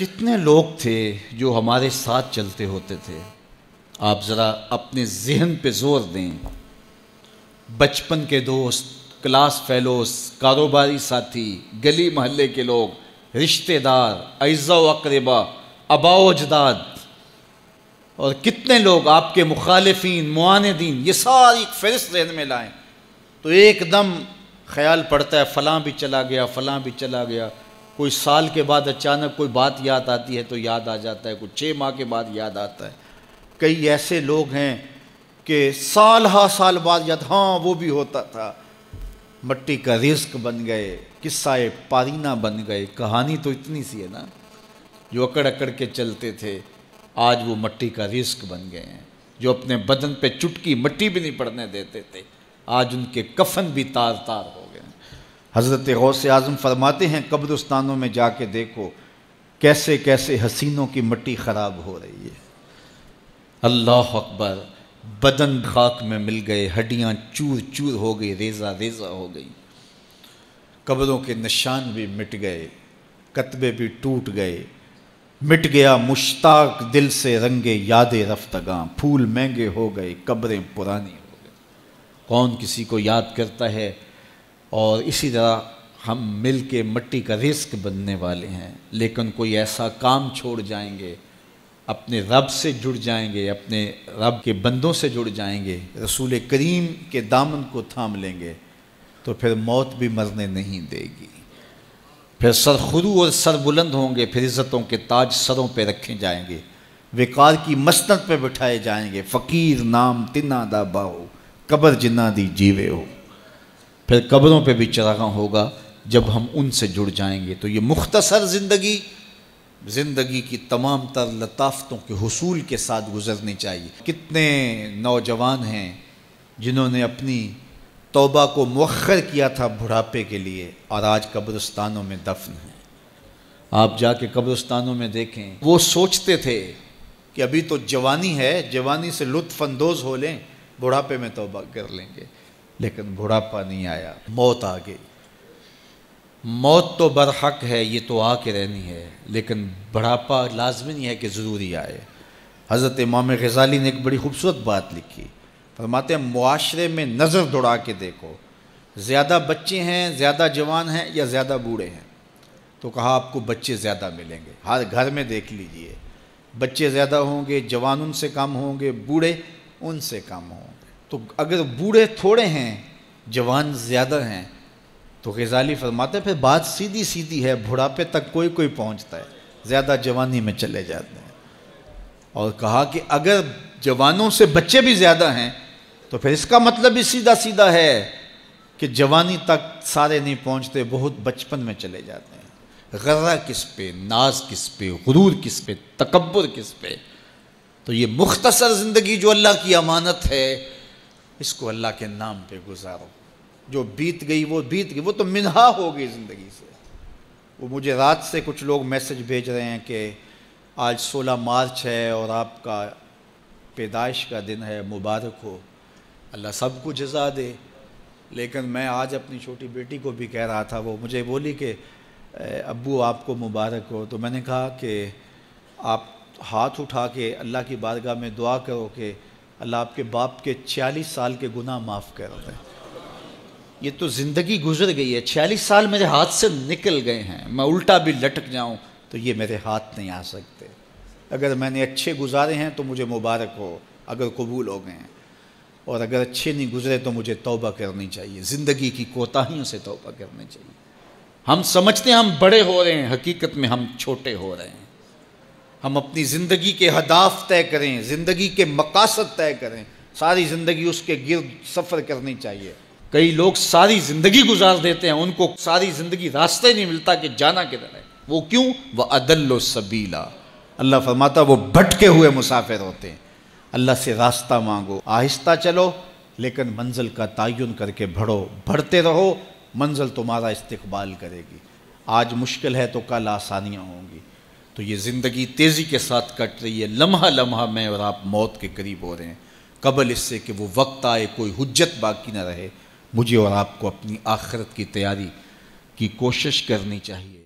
کتنے لوگ تھے جو ہمارے ساتھ چلتے ہوتے تھے؟ آپ ذرا اپنے ذہن پہ زور دیں. بچپن کے دوست، کلاس فیلوز، کاروباری ساتھی، گلی محلے کے لوگ، رشتہ دار، اعزاء و اقربا، آباء و اجداد، اور کتنے لوگ آپ کے مخالفین، معاندین. یہ ساری فہرست ذہن میں لائیں تو ایک دم خیال پڑتا ہے فلاں بھی چلا گیا، فلاں بھی چلا گیا. کوئی سال کے بعد اچانک کوئی بات یاد آتی ہے تو یاد آ جاتا ہے، کوئی 6 ماہ کے بعد یاد آتا ہے. کئی ایسے لوگ ہیں کہ سال ہا سال بعد یاد، ہاں وہ بھی ہوتا تھا. مٹی کا رزق بن گئے، قصہ پارینہ بن گئے. کہانی تو اتنی سی ہے نا، جو اکڑ اکڑ کے چلتے تھے آج وہ مٹی کا رزق بن گئے ہیں. جو اپنے بدن پہ چٹکی مٹی بھی نہیں پڑنے دیتے تھے آج ان کے کفن بھی تار تار ہو گئے. حضرت غوث اعظم فرماتے ہیں قبرستانوں میں جا کے دیکھو کیسے کیسے حسینوں کی مٹی خراب ہو رہی ہے. اللہ اکبر. بدن خاک میں مل گئے، ہڈیاں چور چور ہو گئی، ریزہ ریزہ ہو گئی. قبروں کے نشان بھی مٹ گئے، کتبے بھی ٹوٹ گئے. مٹ گیا مشتاق دل سے رنگے یاد رفتگاں، پھول مہنگے ہو گئے، قبریں پرانی ہو گئی. کون کسی کو یاد کرتا ہے؟ اور اسی طرح ہم مل کے مٹی کا رزق بننے والے ہیں، لیکن کوئی ایسا کام چھوڑ جائیں گے، اپنے رب سے جڑ جائیں گے، اپنے رب کے بندوں سے جڑ جائیں گے، رسول کریم کے دامن کو تھام لیں گے تو پھر موت بھی مرنے نہیں دے گی. پھر سرخرو اور سر بلند ہوں گے، پھر عزتوں کے تاج سروں پہ رکھے جائیں گے، وقار کی مسند پہ بٹھائے جائیں گے. فقیر نام تنا دا باہو، قبر جنا دی جیوے ہو. پھر قبروں پہ بھی چراغاں ہوگا جب ہم ان سے جڑ جائیں گے. تو یہ مختصر زندگی کی تمام تر لطافتوں کے حصول کے ساتھ گزرنی چاہیے. کتنے نوجوان ہیں جنہوں نے اپنی توبہ کو مؤخر کیا تھا بڑھاپے کے لیے، اور آج قبرستانوں میں دفن ہیں. آپ جا کے قبرستانوں میں دیکھیں، وہ سوچتے تھے کہ ابھی تو جوانی ہے، جوانی سے لطف اندوز ہو لیں، بڑھاپے میں توبہ کر لیں گے. لیکن بڑھاپا نہیں آیا، موت آ گئی. موت تو برحق ہے، یہ تو آ کے رہنی ہے، لیکن بڑھاپا لازمی نہیں ہے کہ ضروری آئے. حضرت امام غزالی نے ایک بڑی خوبصورت بات لکھی. فرماتے ہیں معاشرے میں نظر دوڑا کے دیکھو، زیادہ بچے ہیں، زیادہ جوان ہیں یا زیادہ بوڑھے ہیں؟ تو کہا آپ کو بچے زیادہ ملیں گے. ہر گھر میں دیکھ لیجئے، بچے زیادہ ہوں گے، جوان ان سے کم ہوں گے، بوڑھے ان سے کم ہوں گے. تو اگر بوڑھے تھوڑے ہیں، جوان زیادہ ہیں، تو غزالی فرماتے ہیں پھر بات سیدھی سیدھی ہے، بڑھاپے تک کوئی کوئی پہنچتا ہے، زیادہ جوانی میں چلے جاتے ہیں. اور کہا کہ اگر جوانوں سے بچے بھی زیادہ ہیں تو پھر اس کا مطلب بھی سیدھا سیدھا ہے کہ جوانی تک سارے نہیں پہنچتے، بہت بچپن میں چلے جاتے ہیں. غرہ کس پہ، ناز کس پہ، غرور کس پہ، تکبر کس پہ؟ تو یہ مختصر زندگی جو اللہ کی امانت ہے، اس کو اللہ کے نام پہ گزارو. جو بیت گئی وہ بیت گئی، وہ تو منہا ہو گئی زندگی سے. وہ مجھے رات سے کچھ لوگ میسج بھیج رہے ہیں کہ آج 16 مارچ ہے اور آپ کا پیدائش کا دن ہے، مبارک ہو. اللہ سب کو جزا دے. لیکن میں آج اپنی چھوٹی بیٹی کو بھی کہہ رہا تھا، وہ مجھے بولی کہ ابو آپ کو مبارک ہو. تو میں نے کہا کہ آپ ہاتھ اٹھا کے اللہ کی بارگاہ میں دعا کرو کہ اللہ آپ کے باپ کے 46 سال کے گناہ معاف کر دے. یہ تو زندگی گزر گئی ہے، 46 سال میرے ہاتھ سے نکل گئے ہیں. میں الٹا بھی لٹک جاؤں تو یہ میرے ہاتھ نہیں آ سکتے. اگر میں نے اچھے گزارے ہیں تو مجھے مبارک ہو اگر قبول ہو گئے ہیں، اور اگر اچھے نہیں گزرے تو مجھے توبہ کرنی چاہیے. زندگی کی کوتاہیوں سے توبہ کرنی چاہیے. ہم سمجھتے ہیں ہم بڑے ہو رہے ہیں، حقیقت میں ہم چھوٹے ہو رہے ہیں. ہم اپنی زندگی کے اہداف طے کریں، زندگی کے مقاصد طے کریں. ساری زندگی اس کے گرد سفر کرنی چاہیے. کئی لوگ ساری زندگی گزار دیتے ہیں، ان کو ساری زندگی راستہ ہی نہیں ملتا کہ جانا کدھر ہے. وہ کیوں؟ وَأَضَلُّ السَّبِيلَ. اللہ فرماتا وہ بھٹکے ہوئے مسافر ہوتے ہیں. اللہ سے راستہ مانگو، آہستہ چلو لیکن منزل کا تعین کر کے بڑھو. بڑھتے رہو، منزل تمہارا استقبال کرے گی. آج مشکل ہے تو کل آسانیاں ہوں گی. تو یہ زندگی تیزی کے ساتھ کٹ رہی ہے. لمحہ لمحہ میں اور آپ موت کے قریب ہو رہے ہیں. قبل اس سے کہ وہ وقت آئے کوئی حجت باقی نہ رہے، مجھے اور آپ کو اپنی آخرت کی تیاری کی کوشش کرنی چاہیے.